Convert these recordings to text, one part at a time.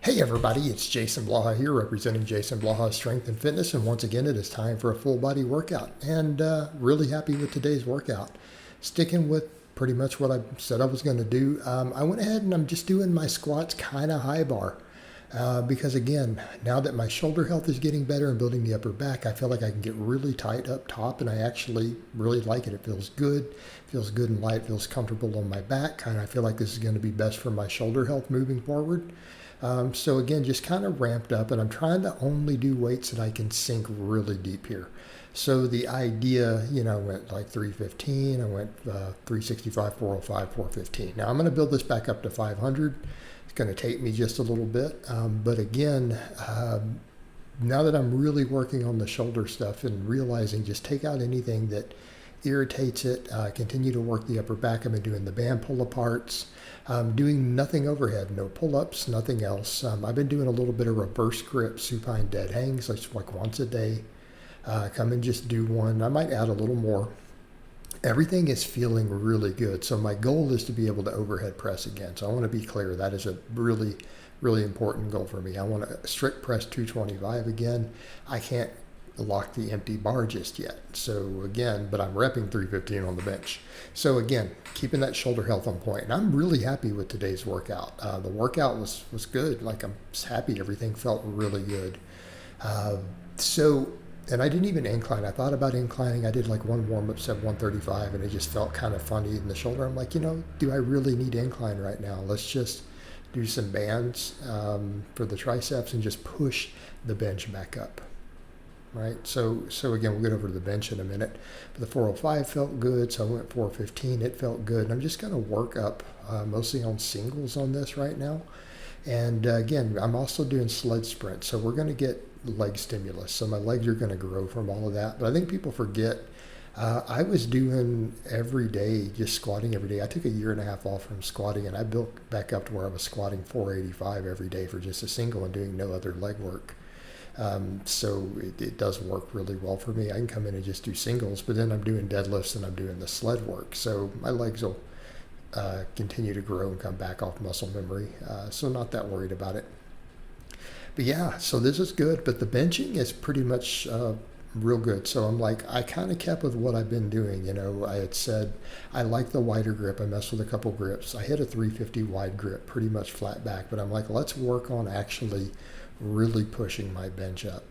Hey everybody, it's Jason Blaha here representing Jason Blaha Strength and Fitness, and once again it is time for a full body workout, and really happy with today's workout. Sticking with pretty much what I said I was going to do. I went ahead and I'm just doing my squats kind of high bar because again, now that my shoulder health is getting better and building the upper back, I feel like I can get really tight up top, and I actually really like it. It feels good and light, feels comfortable on my back, and I feel like this is going to be best for my shoulder health moving forward. So again, just kind of ramped up, and I'm trying to only do weights that I can sink really deep here. So the idea, I went like 315, I went 365, 405, 415. Now I'm going to build this back up to 500. It's going to take me just a little bit. But again, now that I'm really working on the shoulder stuff and realizing just take out anything that irritates it, continue to work the upper back. I've been doing the band pull-aparts, doing nothing overhead, no pull-ups, nothing else. I've been doing a little bit of reverse grip supine dead hangs, like once a day. Come and just do one. I might add a little more. Everything is feeling really good. So my goal is to be able to overhead press again. So I want to be clear, that is a really, really important goal for me. I want to strict press 225 again. I can't lock the empty bar just yet. So again, but I'm repping 315 on the bench. So again, keeping that shoulder health on point. And I'm really happy with today's workout. The workout was good. Like, I'm happy. Everything felt really good. And I didn't even incline. I thought about inclining. I did like one warm-up set 135, and it just felt kind of funny in the shoulder. I'm like, do I really need incline right now? Let's just do some bands for the triceps and just push the bench back up. Right, so again, we'll get over to the bench in a minute. But the 405 felt good, so I went 415. It felt good. And I'm just going to work up mostly on singles on this right now. And again, I'm also doing sled sprints, so we're going to get leg stimulus. So my legs are going to grow from all of that. But I think people forget, I was doing every day, just squatting every day. I took a year and a half off from squatting, and I built back up to where I was squatting 485 every day for just a single and doing no other leg work. So it does work really well for me. I can come in and just do singles, but then I'm doing deadlifts and I'm doing the sled work. So my legs will continue to grow and come back off muscle memory. So not that worried about it. But yeah, so this is good, but the benching is pretty much real good. So I'm like, I kind of kept with what I've been doing. I had said I like the wider grip. I messed with a couple grips. I hit a 350 wide grip, pretty much flat back, but I'm like, let's work on actually really pushing my bench up.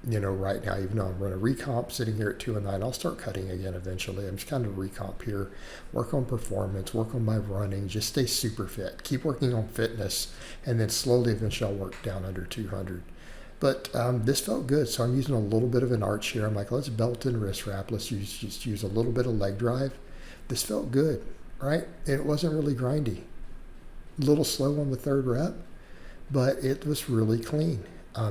Right now, even though I'm running recomp, sitting here at 209, I'll start cutting again eventually. I'm just kind of recomp here, work on performance, work on my running, just stay super fit, keep working on fitness, and then slowly eventually I'll work down under 200. But this felt good, so I'm using a little bit of an arch here. I'm like, let's belt and wrist wrap. Let's just use a little bit of leg drive. This felt good, right? And it wasn't really grindy. A little slow on the third rep, but it was really clean.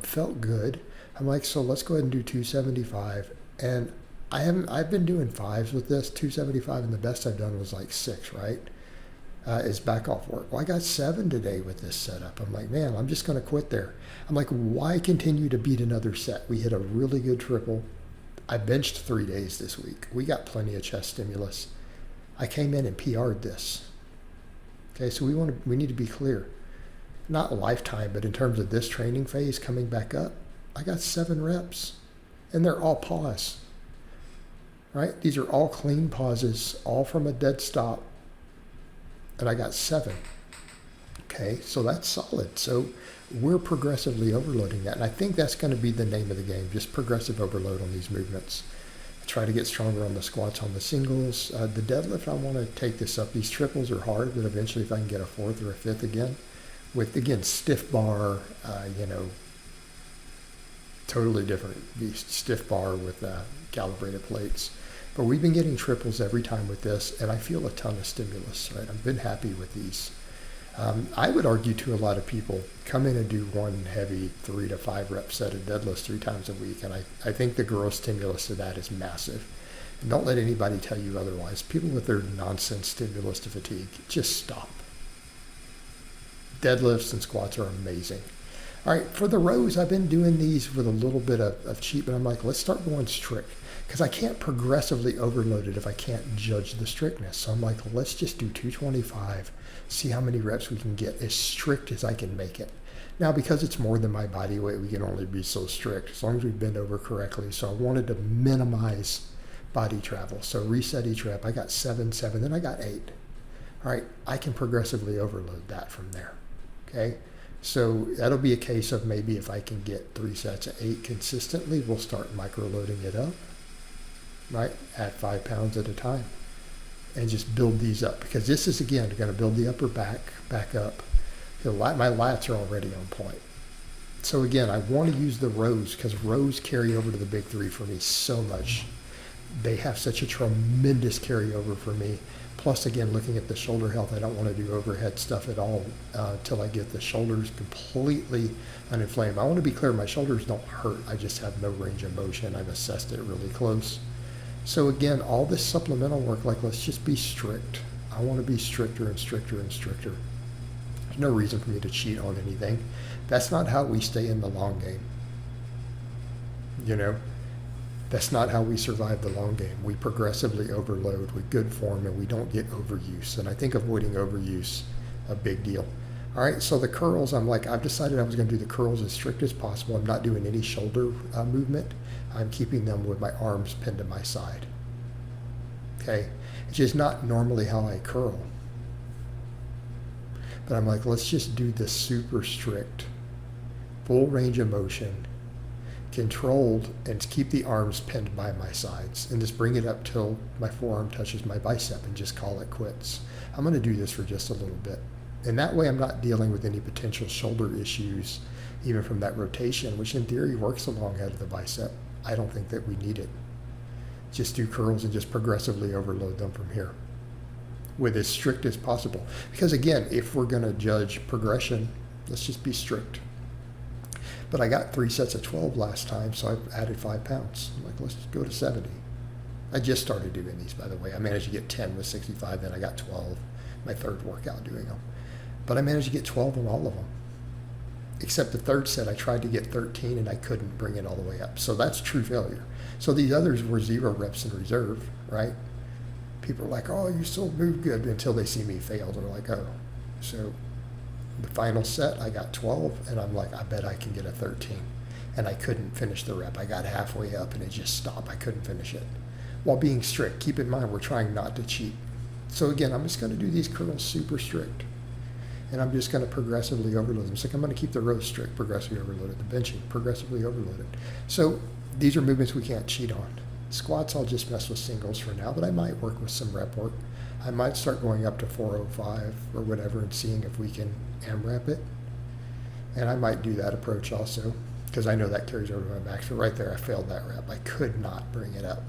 Felt good. I'm like, so let's go ahead and do 275. And I've been doing fives with this, 275, and the best I've done was like 6, right? Is back off work. Well, I got 7 today with this setup. I'm like, man, I'm just going to quit there. I'm like, why continue to beat another set? We hit a really good triple. I benched 3 days this week. We got plenty of chest stimulus. I came in and PR'd this. Okay, so we need to be clear. Not lifetime, but in terms of this training phase coming back up, I got 7 reps, and they're all pause, right? These are all clean pauses, all from a dead stop, and I got 7. Okay, so that's solid. So we're progressively overloading that, and I think that's going to be the name of the game, just progressive overload on these movements. Try to get stronger on the squats, on the singles. The deadlift, I want to take this up. These triples are hard, but eventually if I can get a 4th or a 5th again, with, again, stiff bar, totally different beast, stiff bar with calibrated plates. But we've been getting triples every time with this, and I feel a ton of stimulus, right? I've been happy with these. I would argue to a lot of people, come in and do one heavy 3 to 5 rep set of deadlifts 3 times a week, and I think the gross stimulus to that is massive. And don't let anybody tell you otherwise. People with their nonsense stimulus to fatigue, just stop. Deadlifts and squats are amazing. All right, for the rows, I've been doing these with a little bit of cheat, but I'm like, let's start going strict because I can't progressively overload it if I can't judge the strictness. So I'm like, let's just do 225, see how many reps we can get as strict as I can make it. Now, because it's more than my body weight, we can only be so strict as long as we bend over correctly. So I wanted to minimize body travel. So reset each rep. I got 7, then I got 8. All right, I can progressively overload that from there, okay? So that'll be a case of maybe if I can get 3 sets of 8 consistently, we'll start micro-loading it up, right? At 5 pounds at a time and just build these up because this is, again, going to build the upper back up. My lats are already on point. So again, I want to use the rows because rows carry over to the big 3 for me so much. They have such a tremendous carryover for me. Plus, again, looking at the shoulder health, I don't want to do overhead stuff at all until I get the shoulders completely uninflamed. I want to be clear, my shoulders don't hurt. I just have no range of motion. I've assessed it really close. So again, all this supplemental work, like let's just be strict. I want to be stricter and stricter and stricter. There's no reason for me to cheat on anything. That's not how we stay in the long game. You know? That's not how we survive the long game. We progressively overload with good form and we don't get overuse. And I think avoiding overuse, a big deal. All right, so the curls, I've decided I was going to do the curls as strict as possible. I'm not doing any shoulder movement. I'm keeping them with my arms pinned to my side. Okay, it's just not normally how I curl. But I'm like, let's just do this super strict, full range of motion, controlled, and keep the arms pinned by my sides and just bring it up till my forearm touches my bicep and just call it quits. I'm going to do this for just a little bit. And that way I'm not dealing with any potential shoulder issues, even from that rotation, which in theory works along head of the bicep. I don't think that we need it. Just do curls and just progressively overload them from here with as strict as possible. Because again, if we're going to judge progression, let's just be strict. But I got 3 sets of 12 last time, so I added 5 pounds. I'm like, let's go to 70. I just started doing these, by the way. I managed to get 10 with 65, then I got 12, my third workout doing them. But I managed to get 12 on all of them. Except the third set, I tried to get 13 and I couldn't bring it all the way up. So that's true failure. So these others were 0 reps in reserve, right? People are like, oh, you still move good until they see me fail. They're like, oh. So the final set, I got 12, and I'm like, I bet I can get a 13. And I couldn't finish the rep. I got halfway up, and it just stopped. I couldn't finish it. While being strict, keep in mind, we're trying not to cheat. So again, I'm just going to do these curls super strict. And I'm just going to progressively overload them. So I'm going to keep the rows strict, progressively overloaded. The benching, progressively overloaded. So these are movements we can't cheat on. Squats, I'll just mess with singles for now, but I might work with some rep work. I might start going up to 405 or whatever and seeing if we can AMRAP it. And I might do that approach also because I know that carries over to my back. So right there, I failed that rep. I could not bring it up.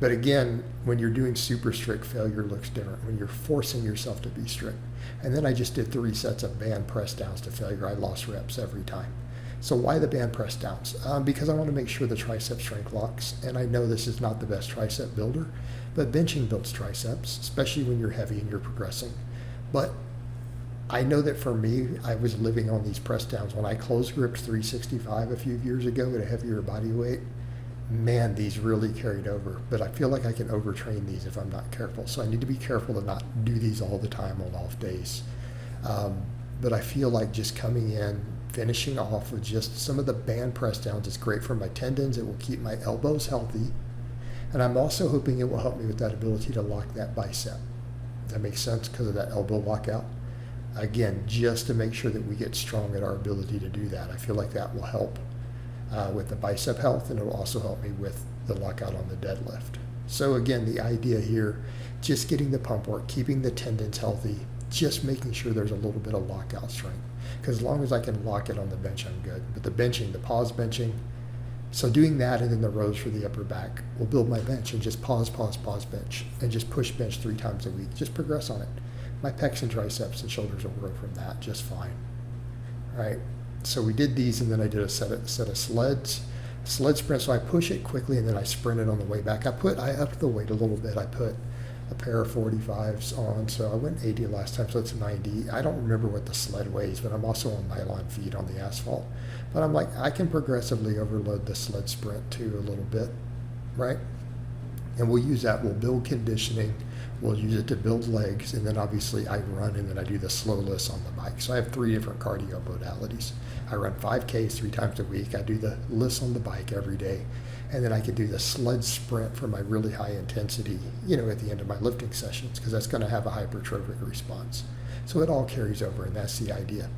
But again, when you're doing super strict, failure looks different when you're forcing yourself to be strict. And then I just did 3 sets of band press downs to failure. I lost reps every time. So why the band press downs? Because I want to make sure the tricep strength locks. And I know this is not the best tricep builder, but benching builds triceps, especially when you're heavy and you're progressing. But I know that for me, I was living on these press downs. When I close gripped 365 a few years ago at a heavier body weight, man, these really carried over. But I feel like I can overtrain these if I'm not careful. So I need to be careful to not do these all the time on off days. But I feel like just coming in, finishing off with just some of the band press downs is great for my tendons. It will keep my elbows healthy. And I'm also hoping it will help me with that ability to lock that bicep. Does that make sense? Because of that elbow lockout. Again, just to make sure that we get strong at our ability to do that. I feel like that will help with the bicep health, and it will also help me with the lockout on the deadlift. So again, the idea here, just getting the pump work, keeping the tendons healthy, just making sure there's a little bit of lockout strength. Because as long as I can lock it on the bench, I'm good. But the benching, the pause benching, so doing that and then the rows for the upper back will build my bench and just pause bench and just push bench 3 times a week. Just progress on it. My pecs and triceps and shoulders will grow from that just fine. All right. So we did these, and then I did a set of sled sprint. So I push it quickly and then I sprint it on the way back. I upped the weight a little bit. I put a pair of 45s on. So I went 80 last time, so it's 90. I don't remember what the sled weighs, but I'm also on nylon feet on the asphalt. But I'm like, I can progressively overload the sled sprint too a little bit, right? And we'll use that. We'll build conditioning. We'll use it to build legs. And then obviously I run and then I do the slow list on the bike. So I have 3 different cardio modalities. I run 5Ks 3 times a week. I do the list on the bike every day. And then I can do the sled sprint for my really high intensity, at the end of my lifting sessions, because that's going to have a hypertrophic response. So it all carries over, and that's the idea.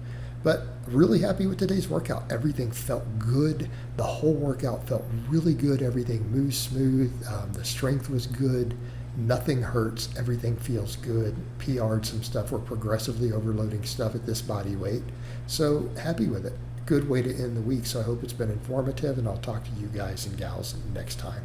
But really happy with today's workout. Everything felt good. The whole workout felt really good. Everything moved smooth. The strength was good. Nothing hurts. Everything feels good. PR'd some stuff. We're progressively overloading stuff at this body weight. So happy with it. Good way to end the week. So I hope it's been informative, and I'll talk to you guys and gals next time.